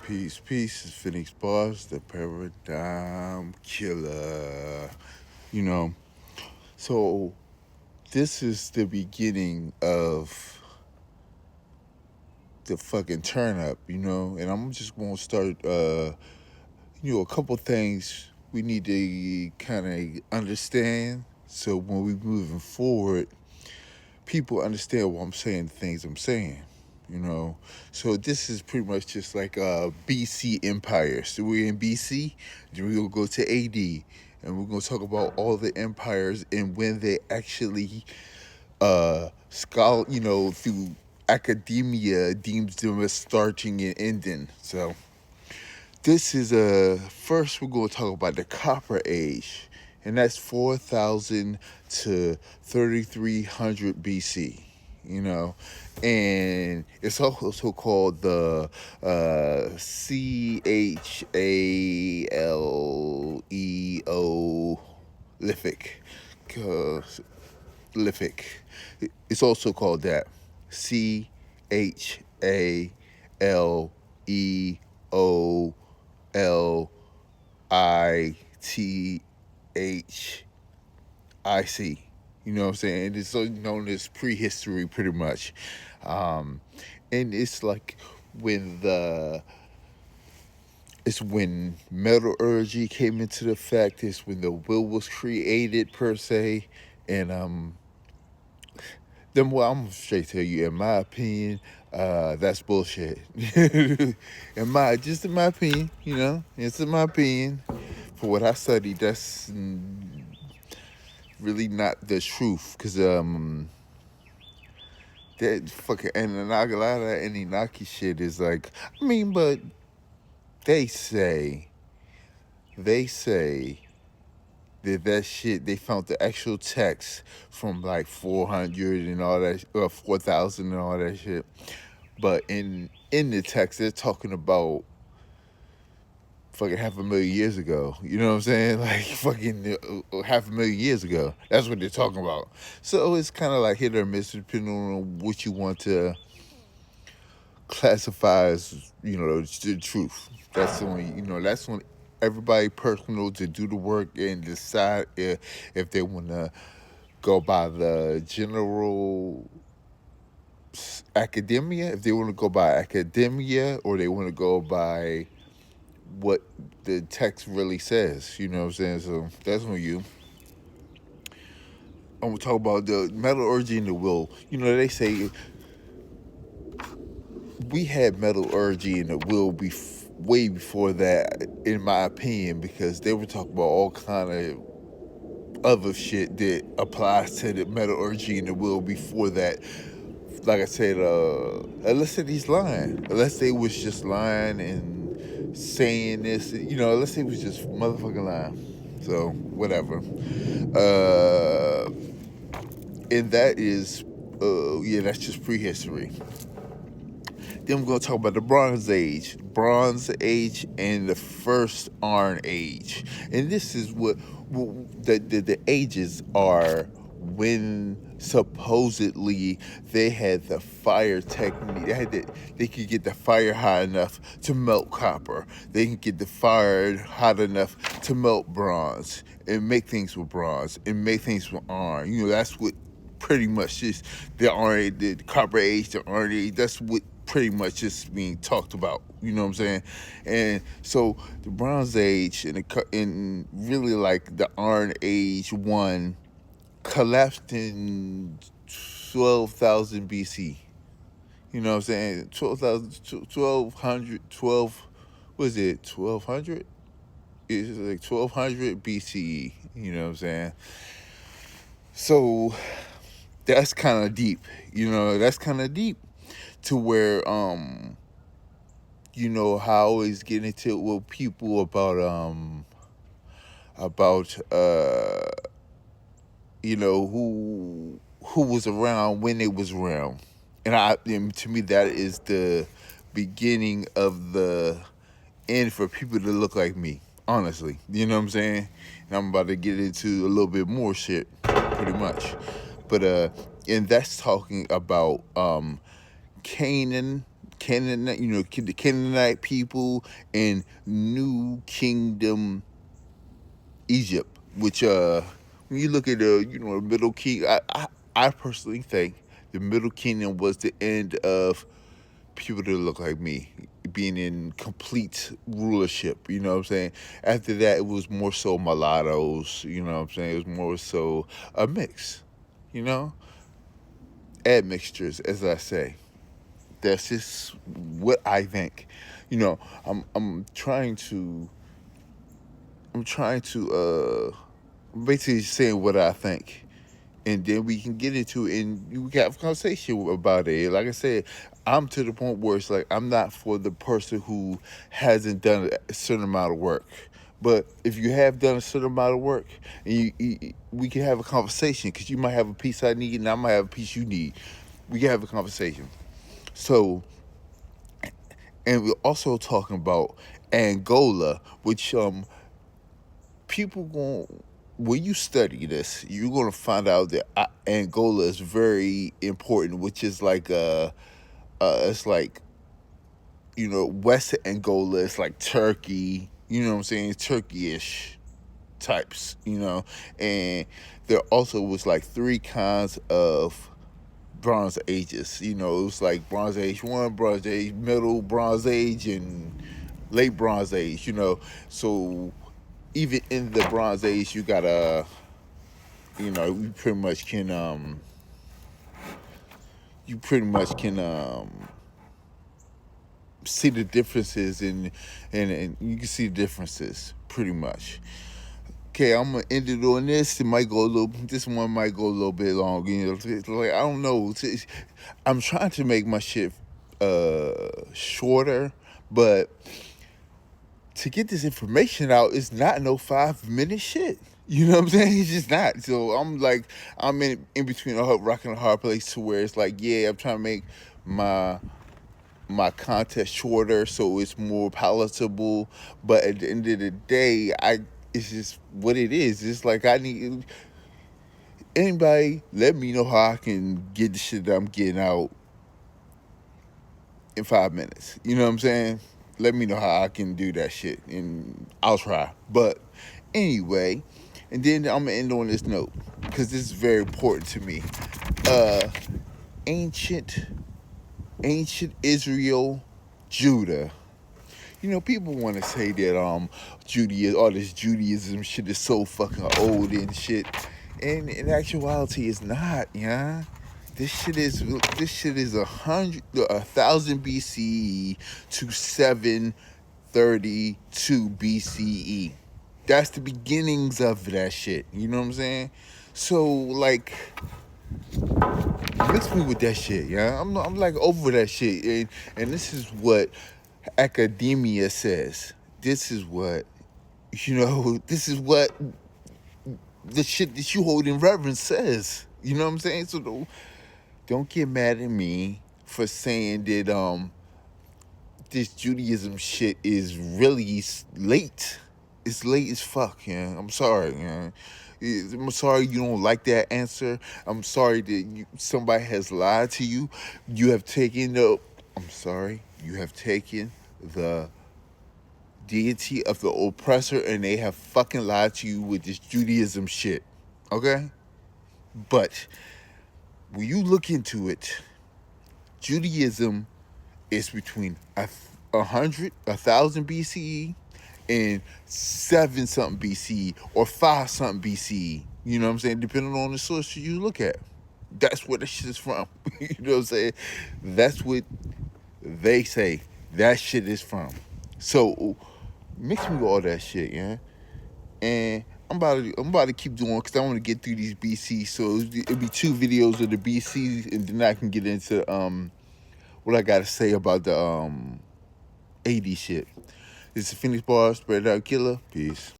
Peace. It's Phoenix Boss, the paradigm killer. You know, so this is the beginning of the fucking turn up, and I'm just gonna start, a couple things we need to kind of understand. So when we moving forward, people understand what I'm saying, the things I'm saying. So this is pretty much just like a BC empire. So we're in BC, then we're gonna go to AD, and we're gonna talk about all the empires and when they actually through academia deems them as starting and ending. So this is first we're gonna talk about the Copper Age, and that's 4,000 to 3,300 BC. And it's also called the Chaleo lithic. Lithic. It's also called that. Chaleo Lithic. You know what I'm saying? It's known as prehistory, pretty much. And it's like when the it's when metallurgy came into the fact. It's when the will was created per se, and then well, I'm straight tell you, in my opinion, that's bullshit. In my opinion, it's in my opinion. For what I studied, that's really not the truth, because that fucking Anunnaki, a lot of that Anunnaki shit is like, but they say that shit, they found the actual text from like 400 and all that, or 4,000 and all that shit. But in the text, they're talking about fucking half a million years ago. You know what I'm saying? Like fucking half a million years ago. That's what they're talking about. So it's kind of like hit or miss depending on what you want to classify as, the truth. That's when everybody personal to do the work and decide if they want to go by the general academia, if they want to go by academia, or they want to go by what the text really says. You know what I'm saying? So that's on you. I'm gonna talk about the metallurgy and the will. They say we had metallurgy and the will be way before that, in my opinion, because they were talking about all kind of other shit that applies to the metallurgy and the will before that. Like I said, unless he's lying, unless they was just lying and saying this, unless they was just motherfucking lying. So whatever. And that is, that's just prehistory. Then we're gonna talk about the Bronze Age, and the First Iron Age, and this is what the ages are when supposedly they had the fire technique. They could get the fire high enough to melt copper. They can get the fire hot enough to melt bronze and make things with bronze and make things with iron. That's what pretty much is the Copper Age, the Iron Age. That's what pretty much is being talked about. You know what I'm saying? And so the Bronze Age and really like the Iron Age one collapsed in 12,000 BC. You know what I'm saying? 1200, what is it, 1200? It's like 1200 BCE. You know what I'm saying? So that's kind of deep. That's kind of deep to where, how I always get into it with people about who was around when it was around. And to me, that is the beginning of the end for people to look like me, honestly. You know what I'm saying? And I'm about to get into a little bit more shit, pretty much. But and that's talking about Canaan, Canaanite, the Canaanite people and New Kingdom Egypt, which when you look at the Middle Kingdom, I personally think the Middle Kingdom was the end of people that look like me being in complete rulership. You know what I'm saying? After that, it was more so mulattoes. You know what I'm saying? It was more so a mix. You know, admixtures, as I say. That's just what I think. I'm trying to basically saying what I think, and then we can get into it and we can have a conversation about it. Like I said, I'm to the point where it's like I'm not for the person who hasn't done a certain amount of work. But if you have done a certain amount of work, and we can have a conversation, because you might have a piece I need and I might have a piece you need. We can have a conversation. So, and we're also talking about Angola, which people going when you study this, you're gonna find out that Angola is very important, which is like it's like West Angola is like Turkey. You know what I'm saying? Turkey-ish types. And there also was like three kinds of Bronze Ages. It was like Bronze Age 1, Bronze Age, Middle Bronze Age, and Late Bronze Age. So even in the Bronze Age, you got you pretty much can see the differences and you can see the differences pretty much. Okay, I'm gonna end it on this. This one might go a little bit long. Like I don't know. I'm trying to make my shit shorter, but to get this information out, it's not no 5-minute shit. You know what I'm saying? It's just not. So I'm in between a rock and a hard place to where it's like, yeah, I'm trying to make my content shorter so it's more palatable. But at the end of the day, it's just what it is. It's like I need anybody let me know how I can get the shit that I'm getting out in 5 minutes. You know what I'm saying? Let me know how I can do that shit, and I'll try. But anyway, and then I'm gonna end on this note because this is very important to me. Ancient Israel, Judah. People want to say that Judaism, all this Judaism shit is so fucking old and shit, and in actuality, it's not. Yeah. This shit is 1,000 BCE to 732 BCE. That's the beginnings of that shit. You know what I'm saying? So like, mix me with that shit. Yeah, I'm like over that shit, and this is what academia says. This is what This is what the shit that you hold in reverence says. You know what I'm saying? So don't get mad at me for saying that this Judaism shit is really late. It's late as fuck, yeah. I'm sorry, yeah. I'm sorry you don't like that answer. I'm sorry that somebody has lied to you. You have taken the deity of the oppressor and they have fucking lied to you with this Judaism shit. Okay? But when you look into it, Judaism is between 1,000 BCE and 7 something BCE or 5 something BCE. You know what I'm saying? Depending on the source you look at. That's where the shit is from. You know what I'm saying? That's what they say that shit is from. So mix me with all that shit, yeah. And I'm about to keep doing because I want to get through these BCs. So it'll be 2 videos of the BCs, and then I can get into what I gotta say about the AD shit. This is Phoenix Bar, Spread Out Killer. Peace.